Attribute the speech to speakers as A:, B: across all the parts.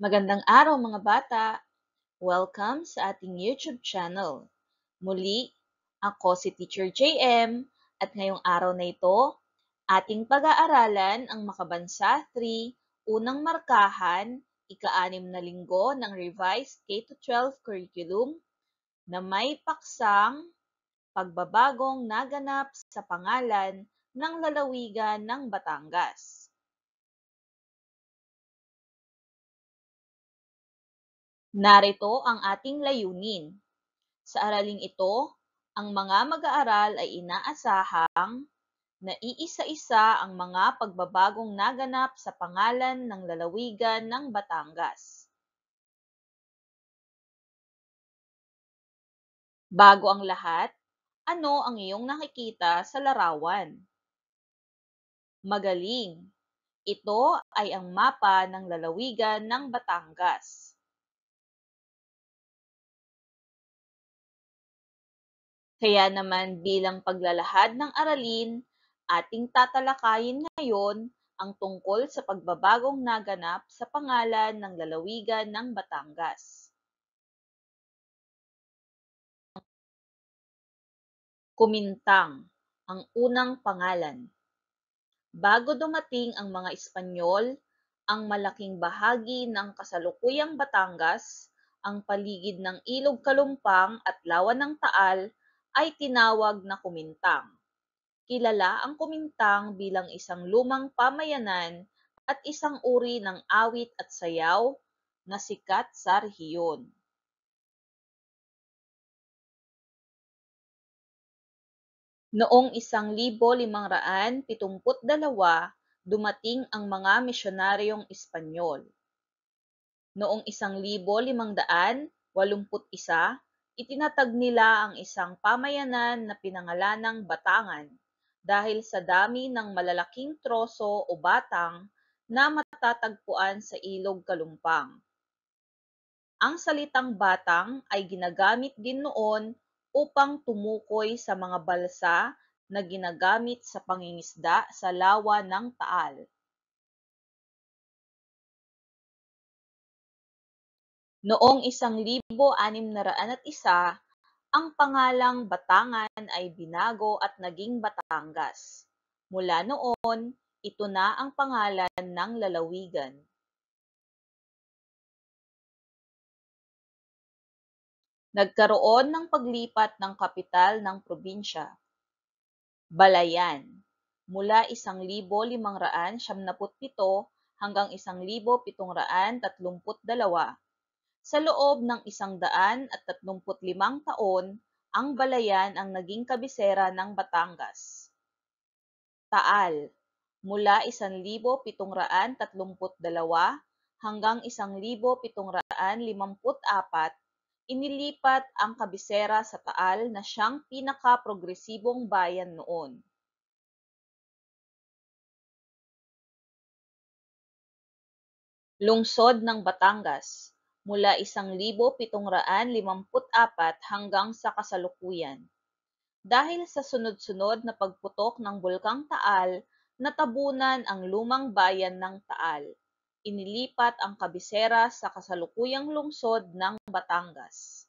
A: Magandang araw mga bata! Welcome sa ating YouTube channel. Muli, ako si Teacher JM at ngayong araw na ito, ating pag-aaralan ang Makabansa 3, Unang Markahan, ika-6 na linggo ng Revised K-12 Curriculum na may paksang pagbabagong naganap sa pangalan ng lalawigan ng Batangas. Narito ang ating layunin. Sa araling ito, ang mga mag-aaral ay inaasahang na iisa-isa ang mga pagbabagong naganap sa pangalan ng lalawigan ng Batangas. Bago ang lahat, ano ang iyong nakikita sa larawan? Magaling! Ito ay ang mapa ng lalawigan ng Batangas. Kaya naman bilang paglalahad ng aralin, ating tatalakayin ngayon ang tungkol sa pagbabagong naganap sa pangalan ng lalawigan ng Batangas. Kumintang, ang unang pangalan. Bago dumating ang mga Espanyol, ang malaking bahagi ng kasalukuyang Batangas, ang paligid ng Ilog Kalumpang at Lawa ng Taal ay tinawag na Kumintang. Kilala ang Kumintang bilang isang lumang pamayanan at isang uri ng awit at sayaw na sikat sa rehiyon. Noong 1572, dumating ang mga misyonaryong Espanyol. Noong 1581, itinatag nila ang isang pamayanan na pinangalanang Batangan dahil sa dami ng malalaking troso o batang na matatagpuan sa Ilog Kalumpang. Ang salitang batang ay ginagamit din noon upang tumukoy sa mga balsa na ginagamit sa pangingisda sa lawa ng Taal. Noong 1601, ang pangalang Batangan ay binago at naging Batangas. Mula noon, ito na ang pangalan ng lalawigan. Nagkaroon ng paglipat ng kapital ng probinsya. Balayan, mula 1577 hanggang 1732. Sa loob ng 135 taon, ang Balayan ang naging kabisera ng Batangas. Taal, mula 1732 hanggang 1754, inilipat ang kabisera sa Taal na siyang pinaka-progresibong bayan noon. Lungsod ng Batangas, mula 1754 hanggang sa kasalukuyan. Dahil sa sunod-sunod na pagputok ng Bulkang Taal, natabunan ang lumang bayan ng Taal. Inilipat ang kabisera sa kasalukuyang lungsod ng Batangas.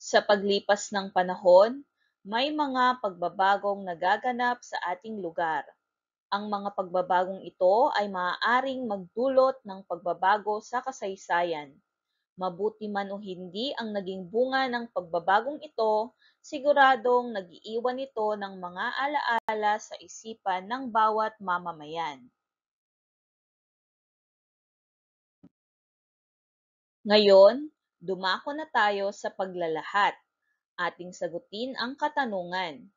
A: Sa paglipas ng panahon, may mga pagbabagong nagaganap sa ating lugar. Ang mga pagbabagong ito ay maaaring magdulot ng pagbabago sa kasaysayan. Mabuti man o hindi ang naging bunga ng pagbabagong ito, siguradong nag-iiwan ito ng mga alaala sa isipan ng bawat mamamayan. Ngayon, dumako na tayo sa paglalahat. Ating sagutin ang katanungan.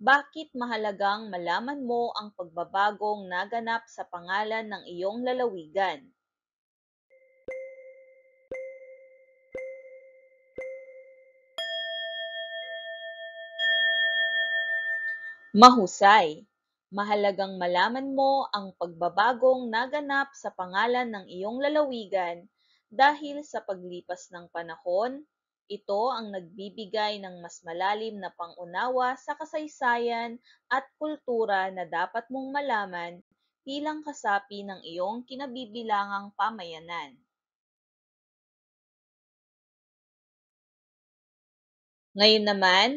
A: Bakit mahalagang malaman mo ang pagbabagong naganap sa pangalan ng iyong lalawigan? Mahusay! Mahalagang malaman mo ang pagbabagong naganap sa pangalan ng iyong lalawigan dahil sa paglipas ng panahon, Ito ang nagbibigay ng mas malalim na pangunawa sa kasaysayan at kultura na dapat mong malaman bilang kasapi ng iyong kinabibilangang pamayanan. Ngayon naman,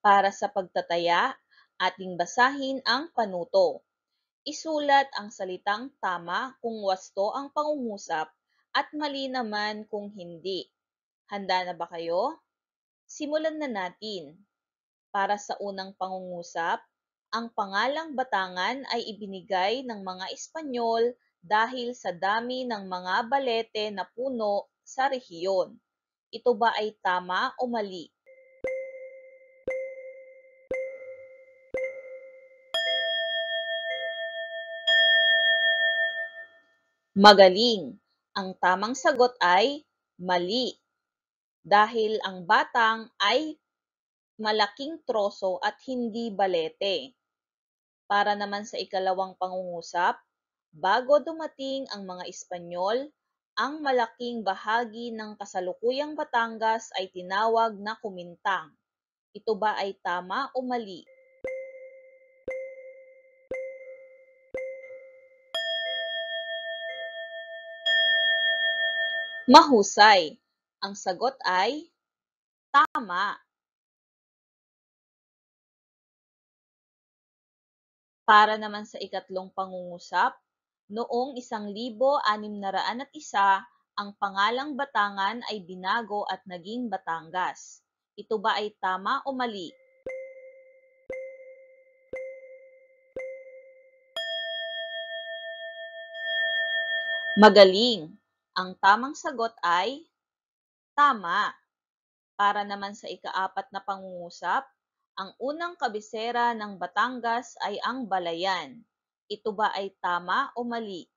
A: para sa pagtataya, ating basahin ang panuto. Isulat ang salitang tama kung wasto ang pangungusap at mali naman kung hindi. Handa na ba kayo? Simulan na natin. Para sa unang pangungusap, ang pangalang Batangan ay ibinigay ng mga Espanyol dahil sa dami ng mga balete na puno sa rehiyon. Ito ba ay tama o mali? Magaling! Ang tamang sagot ay mali, dahil ang batang ay malaking troso at hindi balete. Para naman sa ikalawang pangungusap, bago dumating ang mga Espanyol, ang malaking bahagi ng kasalukuyang Batangas ay tinawag na Kumintang. Ito ba ay tama o mali? Mahusay! Ang sagot ay tama. Para naman sa ikatlong pangungusap, noong 1601, ang pangalang Batangan ay binago at naging Batangas. Ito ba ay tama o mali? Magaling! Ang tamang sagot ay tama. Para naman sa ikaapat na pangungusap, ang unang kabisera ng Batangas ay ang Balayan. Ito ba ay tama o mali?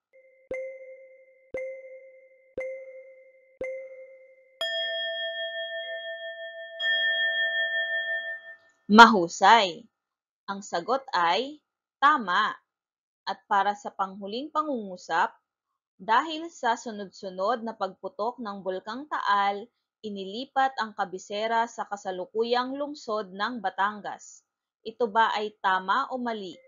A: Mahusay! Ang sagot ay tama. At para sa panghuling pangungusap, dahil sa sunod-sunod na pagputok ng Bulkang Taal, inilipat ang kabisera sa kasalukuyang lungsod ng Batangas. Ito ba ay tama o mali?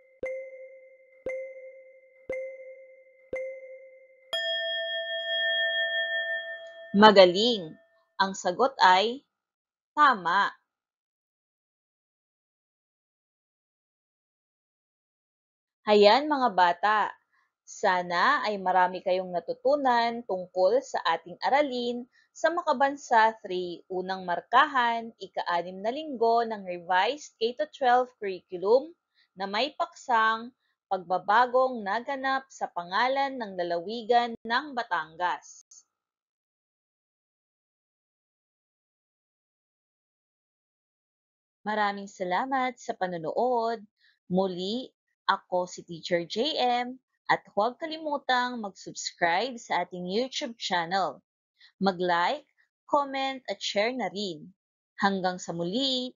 A: Magaling! Ang sagot ay tama. Hayan mga bata, sana ay marami kayong natutunan tungkol sa ating aralin sa Makabansa 3, Unang Markahan, ika-6 na linggo ng Revised K-12 Curriculum na may paksang pagbabagong naganap sa pangalan ng lalawigan ng Batangas. Maraming salamat sa panonood. Muli, ako si Teacher JM at huwag kalimutang mag-subscribe sa ating YouTube channel. Mag-like, comment at share na rin. Hanggang sa muli!